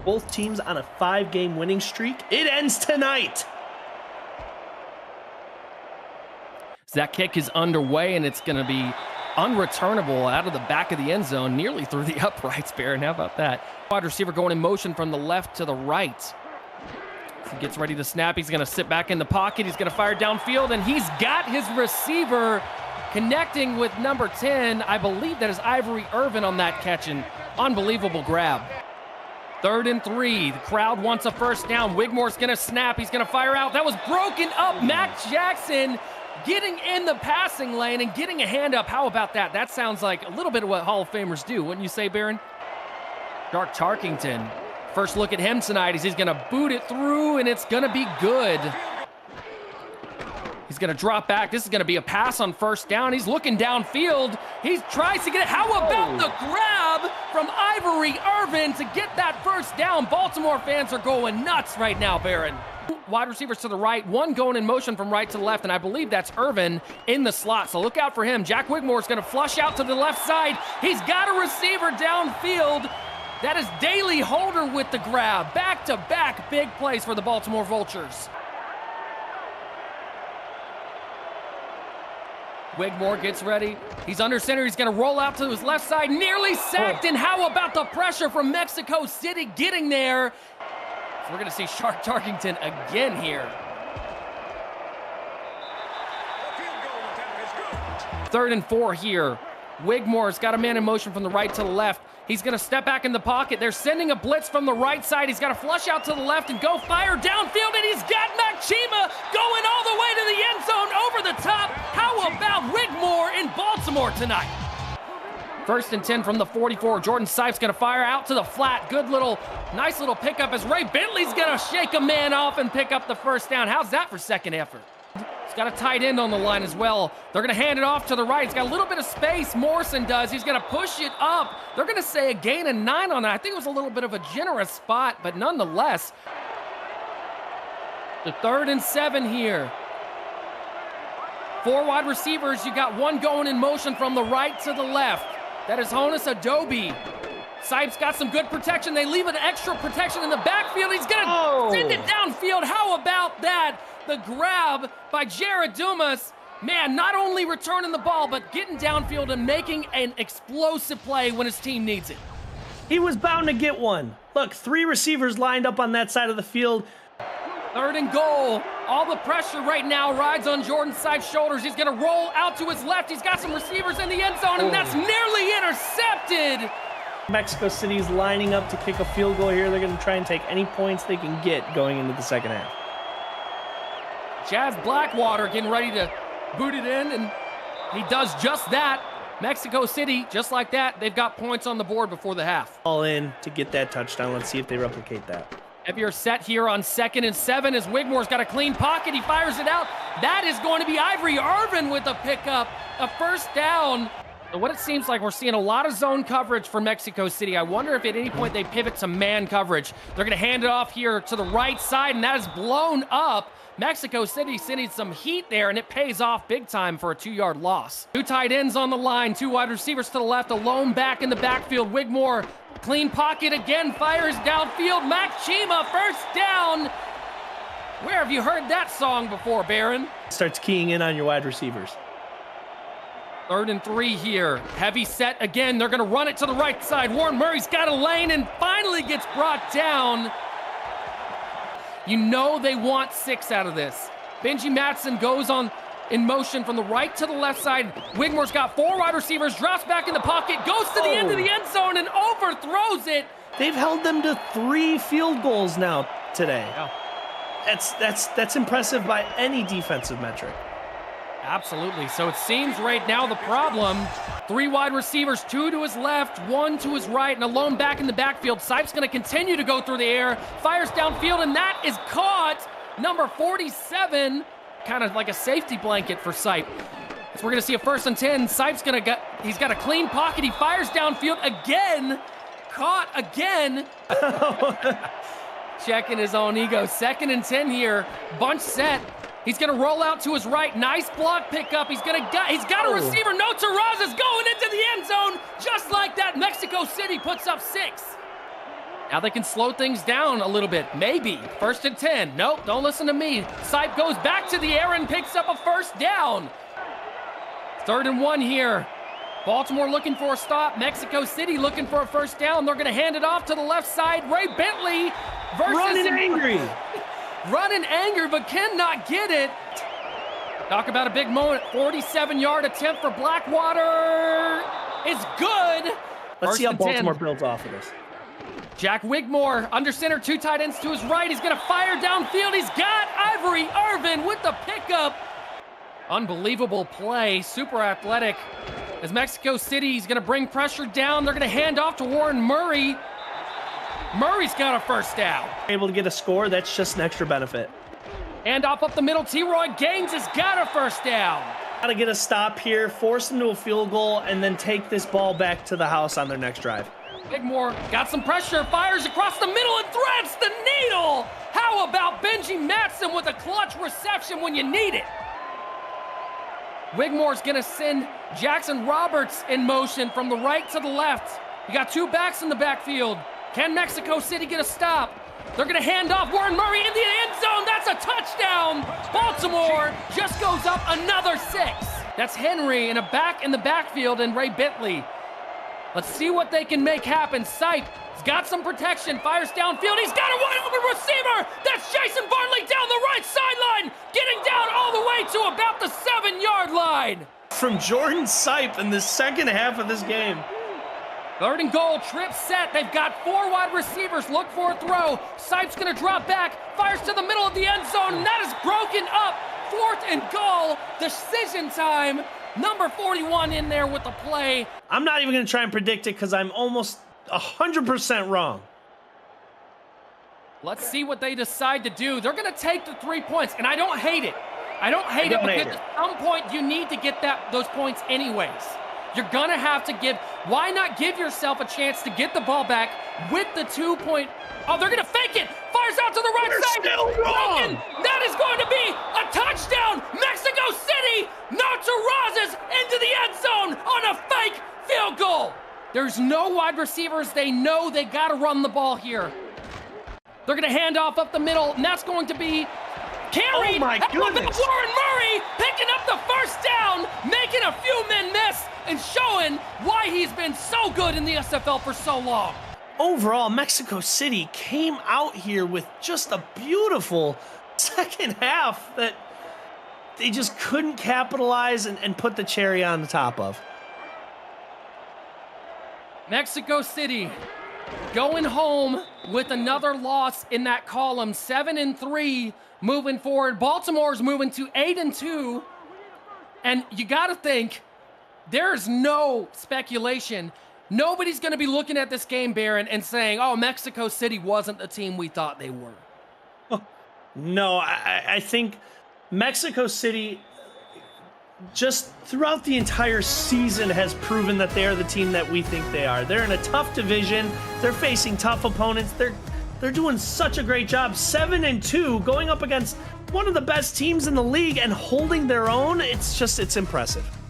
Both teams on a 5-game winning streak. It ends tonight. So that kick is underway, and it's going to be unreturnable out of the back of the end zone, nearly through the uprights, Baron. How about that? Wide receiver going in motion from the left to the right. As he gets ready to snap, he's going to sit back in the pocket. He's going to fire downfield, and he's got his receiver connecting with number 10. I believe that is Ivory Irvin on that catch, and unbelievable grab. 3rd and 3. The crowd wants a first down. Wigmore's going to snap. He's going to fire out. That was broken up. Mac Jackson getting in the passing lane and getting a hand up. How about that? That sounds like a little bit of what Hall of Famers do, wouldn't you say, Baron? Dark Tarkington. First look at him tonight is he's going to boot it through, and it's going to be good. He's going to drop back. This is going to be a pass on first down. He's looking downfield. He tries to get it. How about the grab from Ivory Irvin to get that first down? Baltimore fans are going nuts right now, Baron. Wide receivers to the right, one going in motion from right to left, and I believe that's Irvin in the slot, so look out for him. Jack Wigmore's going to flush out to the left side. He's got a receiver downfield. That is Daly Holder with the grab. Back-to-back big plays for the Baltimore Vultures. Wigmore gets ready. He's under center. He's going to roll out to his left side. Nearly sacked, and how about the pressure from Mexico City getting there? So we're going to see Shark Tarkington again here. 3rd and 4 here. Wigmore's got a man in motion from the right to the left. He's going to step back in the pocket. They're sending a blitz from the right side. He's got to flush out to the left and go fire downfield, and he's got Macchima going all the way to the end zone over the top. How about Wigmore in Baltimore tonight? 1st and 10 from the 44. Jordan Sipes going to fire out to the flat. Good little, nice little pickup as Ray Bentley's going to shake a man off and pick up the first down. How's that for second effort? He's got a tight end on the line as well. They're going to hand it off to the right. He's got a little bit of space. Morrison does. He's going to push it up. They're going to say a gain of 9 on that. I think it was a little bit of a generous spot, but nonetheless, the 3rd and 7 here. 4 wide receivers. You got one going in motion from the right to the left. That is Honus Adobe. Sipes got some good protection. They leave an extra protection in the backfield. He's going to send it downfield. How about that? The grab by Jared Dumas. Man, not only returning the ball, but getting downfield and making an explosive play when his team needs it. He was bound to get one. Look, 3 receivers lined up on that side of the field. 3rd and goal. All the pressure right now rides on Jordan Sipes' shoulders. He's going to roll out to his left. He's got some receivers in the end zone, and that's nearly intercepted. Mexico City's lining up to kick a field goal here. They're going to try and take any points they can get going into the second half. Jazz Blackwater getting ready to boot it in, and he does just that. Mexico City, just like that, they've got points on the board before the half. All in to get that touchdown. Let's see if they replicate that. Heavier set here on 2nd and 7 as Wigmore's got a clean pocket. He fires it out. That is going to be Ivory Irvin with a pickup, a first down. So what it seems like, we're seeing a lot of zone coverage for Mexico City. I wonder if at any point they pivot to man coverage. They're going to hand it off here to the right side, and that is blown up. Mexico City sending some heat there, and it pays off big time for a 2-yard loss. 2 tight ends on the line, 2 wide receivers to the left, a lone back in the backfield. Wigmore, clean pocket again, fires downfield. Macchima, first down. Where have you heard that song before, Baron? Starts keying in on your wide receivers. 3rd and 3 here. Heavy set again. They're going to run it to the right side. Warren Murray's got a lane and finally gets brought down. You know they want 6 out of this. Benji Matson goes on in motion from the right to the left side. Wigmore's got 4 wide receivers, drops back in the pocket, goes to the end of the end zone and overthrows it. They've held them to 3 field goals now today. Yeah. That's impressive by any defensive metric. Absolutely. So it seems right now the problem, 3 wide receivers, 2 to his left, 1 to his right, and a lone back in the backfield. Sipes going to continue to go through the air, fires downfield, and that is caught. Number 47, kind of like a safety blanket for Sipes. So we're going to see a 1st and 10. Sipes he's got a clean pocket. He fires downfield again. Caught again. Checking his own ego. 2nd and 10 here. Bunch set. He's going to roll out to his right. Nice block pickup. He's got a receiver. No Terrazas going into the end zone. Just like that, Mexico City puts up 6. Now they can slow things down a little bit. Maybe. 1st and 10. Nope, don't listen to me. Sipe goes back to the air and picks up a first down. 3rd and 1 here. Baltimore looking for a stop. Mexico City looking for a first down. They're going to hand it off to the left side. Ray Bentley versus... Running angry. Running angry, but cannot get it. Talk about a big moment. 47-yard attempt for Blackwater is good. Let's see how 1st and 10. Baltimore builds off of this. Jack Wigmore under center, 2 tight ends to his right. He's going to fire downfield. He's got Ivory Irvin with the pickup. Unbelievable play, super athletic. As Mexico City is going to bring pressure down, they're going to hand off to Warren Murray. Murray's got a first down. Able to get a score, that's just an extra benefit. Hand off up the middle, T-Roy Gaines has got a first down. Got to get a stop here, force them to a field goal, and then take this ball back to the house on their next drive. Wigmore got some pressure, fires across the middle and threads the needle. How about Benji Matson with a clutch reception when you need it? Wigmore's gonna send Jackson Roberts in motion from the right to the left. You got 2 backs in the backfield. Can Mexico City get a stop? They're gonna hand off Warren Murray in the end zone. That's a touchdown. Baltimore just goes up another 6. That's Henry and a back in the backfield and Ray Bentley. Let's see what they can make happen. Sipe has got some protection, fires downfield. He's got a wide open receiver. That's Jason Bartley down the right sideline, getting down all the way to about the 7-yard line. From Jordan Sipe in the second half of this game. 3rd and goal, trip set. They've got 4 wide receivers. Look for a throw. Sipe's going to drop back, fires to the middle of the end zone, and that is broken up. 4th and goal, decision time. Number 41 in there with the play. I'm not even going to try and predict it because I'm almost 100% wrong. Let's see what they decide to do. They're going to take the 3 points, and I don't hate it. I don't hate it because at some point you need to get those points anyways. You're going to have to give. Why not give yourself a chance to get the ball back with the 2-point? Oh, they're going to fake it. Fires out to the right side. Still wrong. That is going to be a touchdown. Mexico City. No Terrazas into the end zone on a fake field goal. There's no wide receivers. They know they got to run the ball here. They're going to hand off up the middle, and that's going to be carried. Oh my goodness. Warren Murray picking up the first down, making a few men miss, and showing why he's been so good in the SFL for so long. Overall, Mexico City came out here with just a beautiful second half that they just couldn't capitalize and put the cherry on the top of. Mexico City going home with another loss in that column, 7-3 moving forward. Baltimore's moving to 8-2. And you got to think, there's no speculation. Nobody's going to be looking at this game, Baron, and saying, oh, Mexico City wasn't the team we thought they were. No, I think Mexico City just throughout the entire season has proven that they are the team that we think they are. They're in a tough division. They're facing tough opponents. They're doing such a great job. 7-2, going up against one of the best teams in the league and holding their own. It's impressive.